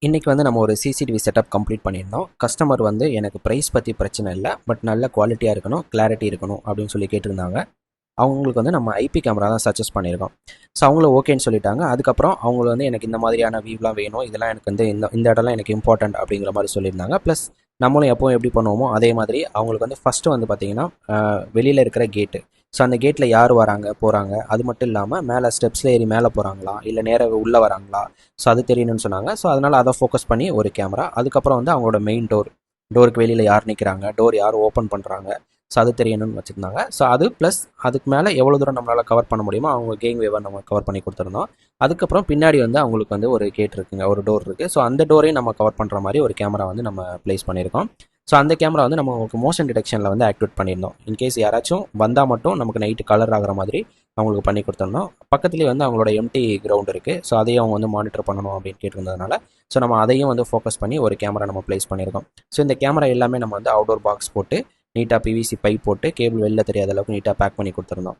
இன்றைக்கி வந்து நம்ம ஒரு சிசிடிவி செட்டப் கம்ப்ளீட் பண்ணியிருந்தோம். கஸ்டமர் வந்து எனக்கு ப்ரைஸ் பற்றி பிரச்சனை இல்லை, பட் நல்ல குவாலிட்டியாக இருக்கணும், கிளாரிட்டி இருக்கணும் அப்படின்னு சொல்லி கேட்டிருந்தாங்க. அவங்களுக்கு வந்து நம்ம ஐபி கேமரா தான் சஜஸ்ட் பண்ணியிருக்கோம். ஸோ அவங்களும் ஓகேன்னு சொல்லிட்டாங்க. அதுக்கப்புறம் அவங்க வந்து எனக்கு இந்த மாதிரியான வியூலாம் வேணும், இதெல்லாம் எனக்கு வந்து இந்த இந்த இடம்லாம் எனக்கு இம்பார்ட்டன்ட் அப்படிங்கிற மாதிரி சொல்லியிருந்தாங்க. ப்ளஸ் நம்மளும் எப்போவும் எப்படி பண்ணுவோமோ அதே மாதிரி அவங்களுக்கு வந்து ஃபஸ்ட்டு வந்து பார்த்திங்கன்னா வெளியில் இருக்கிற கேட்டு. ஸோ அந்த கேட்டில் யார் வராங்க போகிறாங்க, அது மட்டும் இல்லாமல் மேலே ஸ்டெப்ஸில் ஏறி மேலே போகிறாங்களா இல்லை நேராக உள்ளே வராங்களா, ஸோ அது தெரியணும்னு சொன்னாங்க. ஸோ அதனால் அதை ஃபோக்கஸ் பண்ணி ஒரு கேமரா. அதுக்கப்புறம் வந்து அவங்களோட மெயின் டோருக்கு வெளியில் யார் நிற்கிறாங்க, டோர் யார் ஓப்பன் பண்ணுறாங்க, ஸோ அது தெரியணும்னு வச்சுருந்தாங்க. ஸோ அது ப்ளஸ் அதுக்கு மேலே எவ்வளோ தூரம் நம்மளால் கவர் பண்ண முடியுமோ அவங்க கேங் வேவை நம்ம கவர் பண்ணி கொடுத்துருந்தோம். அதுக்கப்புறம் பின்னாடி வந்து அவங்களுக்கு வந்து ஒரு கேட் இருக்குங்க, ஒரு டோர் இருக்குது. ஸோ அந்த டோரையும் நம்ம கவர் பண்ணுற மாதிரி ஒரு கேமரா வந்து நம்ம ப்ளேஸ் பண்ணியிருக்கோம். ஸோ அந்த கேமரா வந்து நம்ம உங்களுக்கு மோஷன் டிடெக்ஷனில் வந்து ஆக்டிவேட் பண்ணியிருந்தோம். இன்கேஸ் யாராச்சும் வந்தால் மட்டும் நமக்கு நைட்டு கலர் ஆகிற மாதிரி அவங்களுக்கு பண்ணி கொடுத்துருந்தோம். பக்கத்துலேயே வந்து அவங்களோட எம்டி கிரவுண்ட் இருக்குது. ஸோ அதையும் அவங்க வந்து மானிட்டர் பண்ணணும் அப்படின்னு கேட்டிருந்ததுனால ஸோ நம்ம அதையும் வந்து ஃபோக்கஸ் பண்ணி ஒரு கேமரா நம்ம ப்ளேஸ் பண்ணியிருக்கோம். ஸோ இந்த கேமரா எல்லாமே நம்ம வந்து அவுடோர் பாக்ஸ் போட்டு நீட்டாக பிவிசி பைப் போட்டு கேபிள் வெளில தெரியாத அளவுக்கு நீட்டாக பேக் பண்ணி கொடுத்துருந்தோம்.